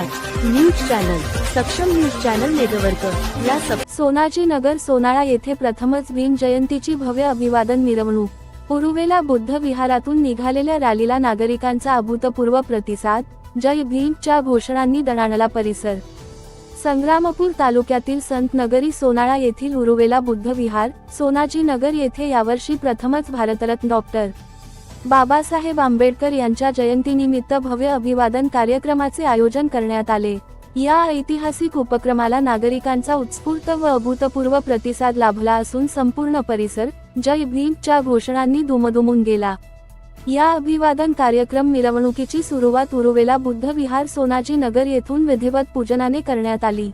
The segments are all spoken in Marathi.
नमस्कार. न्यूज चॅनल सक्षम न्यूज चॅनल नेटवर्क या सोनाजी नगर सोनाळा येथे प्रथमच भीम जयंतीची भव्य अभिवादन मिरवणूक. उरुवेला बुद्ध विहारातून निघालेल्या रॅलीला नागरिकांचा अभूतपूर्व प्रतिसाद. जय भीमच्या घोषणांनी दणाणला परिसर. संग्रामपूर तालुक्यातील संत नगरी सोनाळा येथील उरुवेला बुद्ध विहार सोनाजी नगर येथे यावर्षी प्रथमच भारतरत्न डॉक्टर बाबासाहेब आंबेडकर यांच्या जयंतीनिमित्त भव्य अभिवादन कार्यक्रमाचे आयोजन करण्यात आले. या ऐतिहासिक उपक्रमाला नागरिकांचा उत्स्फूर्त व अभूतपूर्व प्रतिसाद लाभला असून संपूर्ण परिसर जय भीमच्या घोषणांनी दुमदुमून गेला. या अभिवादन कार्यक्रम मिरवणुकीची सुरुवात उरुवेला बुद्ध विहार सोनाजी नगर येथून विधिवत पूजनाने करण्यात आली.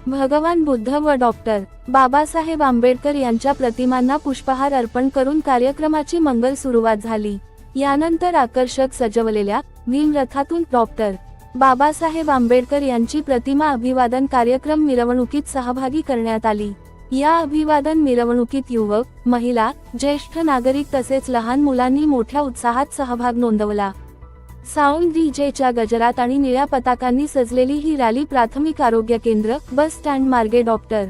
भगवान बुद्ध व डॉक्टर बाबासाहेब आंबेडकर यांच्या प्रतिमांना पुष्पहार अर्पण करून कार्यक्रमाची मंगल सुरुवात झाली. यानंतर आकर्षक सजवलेल्या भीम रथातून डॉक्टर बाबासाहेब आंबेडकर यांची प्रतिमा अभिवादन कार्यक्रम मिरवणुकीत सहभागी करण्यात आली. या अभिवादन मिरवणुकीत युवक, महिला, ज्येष्ठ नागरिक तसेच लहान मुलांनी मोठ्या उत्साहात सहभाग नोंदवला. साऊंड डीजेच्या गजरात आणि निळ्या पताकांनी सजलेली ही रॅली प्राथमिक आरोग्य केंद्र, बस स्टँड मार्गे डॉक्टर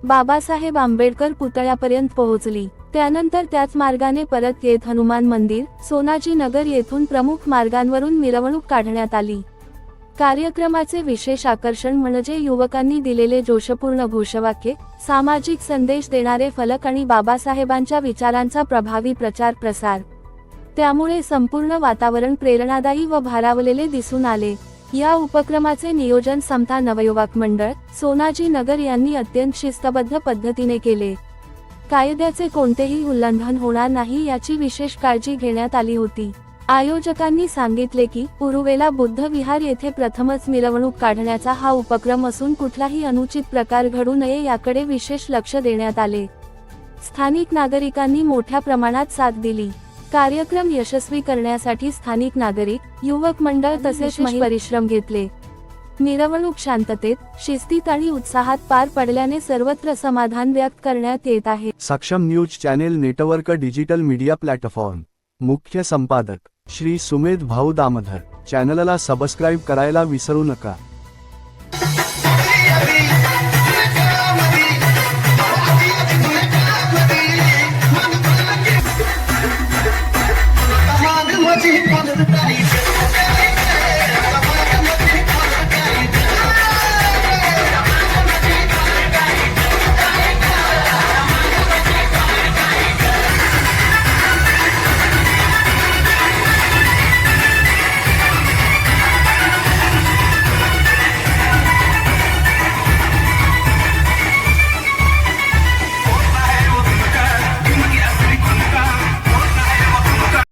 बाबासाहेब आंबेडकर पुतळ्यापर्यंत पोहोचली. त्यानंतर त्याच मार्गाने परत येत हनुमान मंदिर, सोनाजी नगर येथून प्रमुख मार्गांवरून मिरवणूक काढण्यात आली. कार्यक्रमाचे विशेष आकर्षण म्हणजे युवकांनी दिलेले जोशपूर्ण घोषवाक्ये, सामाजिक संदेश देणारे फलक आणि बाबासाहेबांच्या विचारांचा प्रभावी प्रचार प्रसार. त्यामुळे संपूर्ण वातावरण प्रेरणादायी व भारावलेले दिसून आले. या उपक्रमाचे नियोजन समता नवयुवक मंडळ, सोनाजी नगर यांनी अत्यंत शिस्तबद्ध पद्धतीने केले. कायद्याचे कोणतेही उल्लंघन होणार नाही याची विशेष काळजी घेण्यात आली होती. आयोजकांनी सांगितले की उरुवेला बुद्ध विहार येथे प्रथमच मिरवणूक काढण्याचा हा उपक्रम असून कुठलाही अनुचित प्रकार घडू नये याकडे विशेष लक्ष देण्यात आले. स्थानिक नागरिकांनी मोठ्या प्रमाणात साथ दिली. कार्यक्रम यशस्वी करण्यासाठी स्थानिक नागरिक, युवक मंडळ तसेच परिश्रम घेतले. मिरवणूक शांततेत, शिस्तीत आणि उत्साहात पार पडल्याने सर्वत्र समाधान व्यक्त करण्यात येत आहे. सक्षम news channel network digital media platform. मुख्य संपादक श्री सुमेध भाऊ दामधर. चॅनलला सबस्क्राईब करायला विसरू नका.